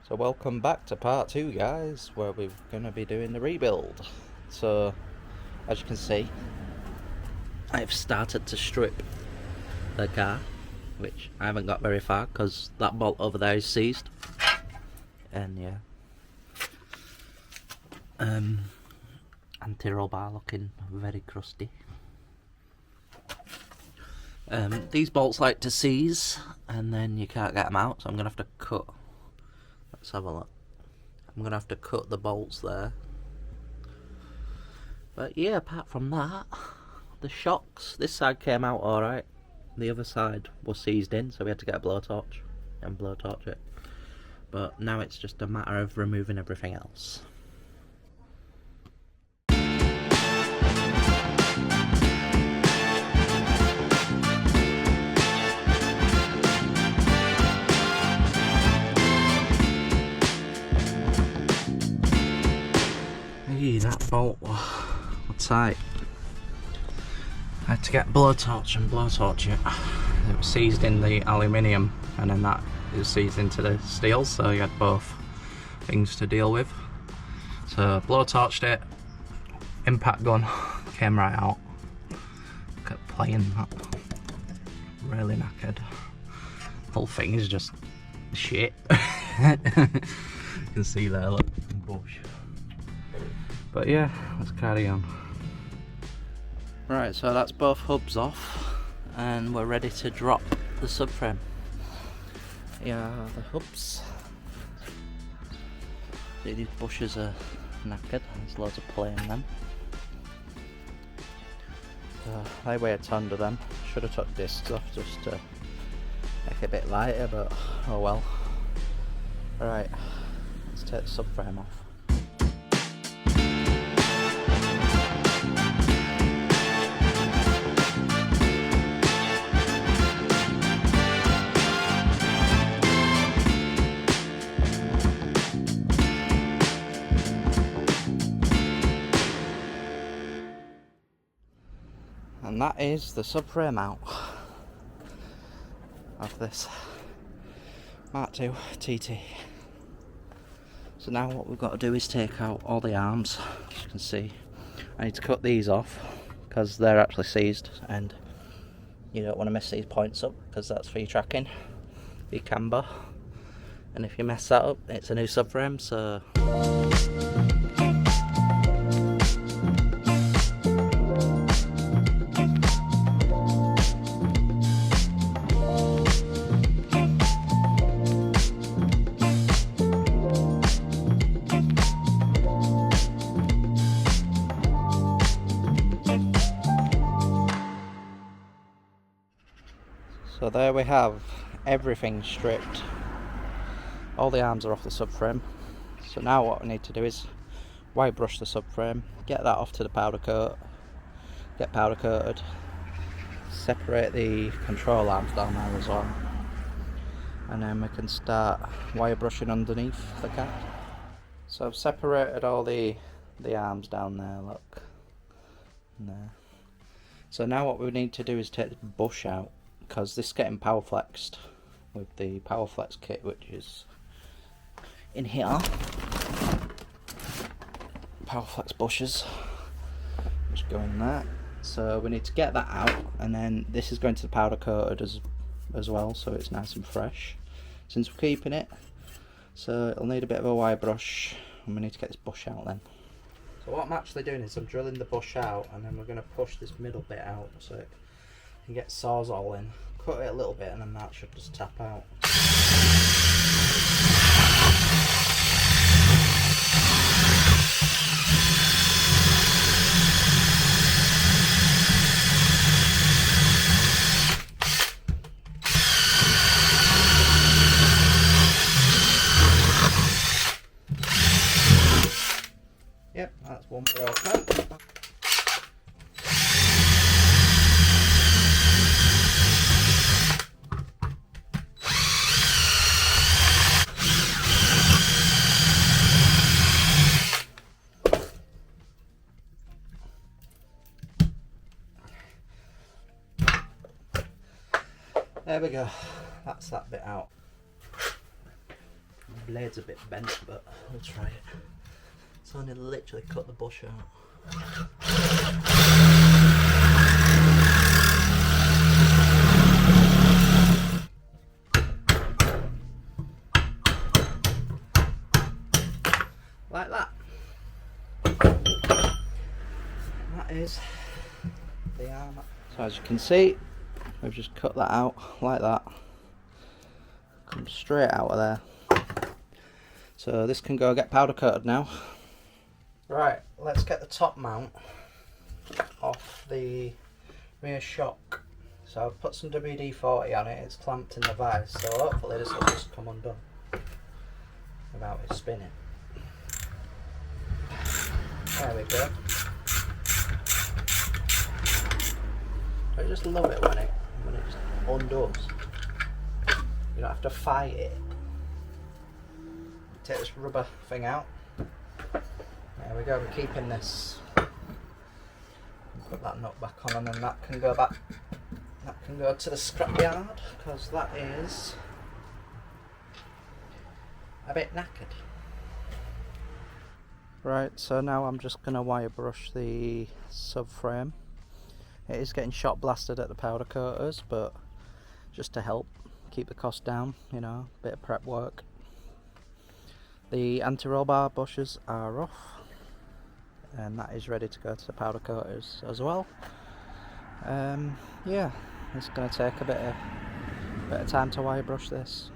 So welcome back to part 2, guys, where we're going to be doing the rebuild. So as you can see, I've started to strip the car, which I haven't got very far because that bolt over there is seized. And yeah, anti-roll bar looking very crusty. These bolts like to seize and then you can't get them out, so I'm going to have to cut. Let's have a look. I'm going to have to cut the bolts there. But yeah, apart from that, the shocks, this side came out alright. The other side was seized in, so we had to get a blowtorch and blowtorch it. But now it's just a matter of removing everything else. Hey, that bolt was tight. I had to get blowtorch and blowtorch it. It was seized in the aluminium and then that is seized into the steel, so you had both things to deal with. So blowtorched it, impact gun came right out. Look at playing that. Really knackered. The whole thing is just shit. You can see there, look, bush. But yeah, let's carry on. Right, so that's both hubs off and we're ready to drop the subframe. Here are the hubs. See, these bushes are knackered, there's loads of play in them. They weigh a ton of them. Should have took discs off just to make it a bit lighter, but oh well. Alright, let's take the subframe off. And that is the subframe out of this MK2 TT. So now what we've got to do is take out all the arms. As you can see, I need to cut these off because they're actually seized and you don't want to mess these points up because that's for your tracking, your camber, and if you mess that up it's a new subframe. So So there we have everything stripped. All the arms are off the subframe. So now what we need to do is white brush the subframe, get that off to the powder coat, get powder coated, separate the control arms down there as well, and then we can start wire brushing underneath the car. So I've separated all the arms down there, look, and there. So now what we need to do is take the bush out, because this is getting power flexed with the power flex kit, which is in here. Power flex bushes which go in there. So we need to get that out, and then this is going to the powder coated as well, so it's nice and fresh since we're keeping it. So it'll need a bit of a wire brush and we need to get this bush out then. So what I'm actually doing is I'm drilling the bush out and then we're going to push this middle bit out so it can get sawzall in. Cut it a little bit and then that should just tap out. Yep, that's one broken. There we go, that's that bit out. blade's a bit bent, but we'll try it. It's only literally cut the bush out. Like that. That is the arm. So as you can see, we've just cut that out like that. Comes straight out of there. So this can go get powder coated now. Right, let's get the top mount off the rear shock. So I've put some WD-40 on it, it's clamped in the vise, so hopefully this will just come undone without it spinning. There we go. I just love it when it just undoes. You don't have to fight it. Take this rubber thing out. There we go, we're keeping this. Put that nut back on, and then that can go back. That can go to the scrapyard, because that is a bit knackered. Right, so now I'm just going to wire brush the subframe. It is getting shot blasted at the powder coaters, but just to help keep the cost down, you know, bit of prep work. The anti-roll bar bushes are off, and that is ready to go to the powder coaters as well. Yeah, it's going to take a bit of time to wire brush this.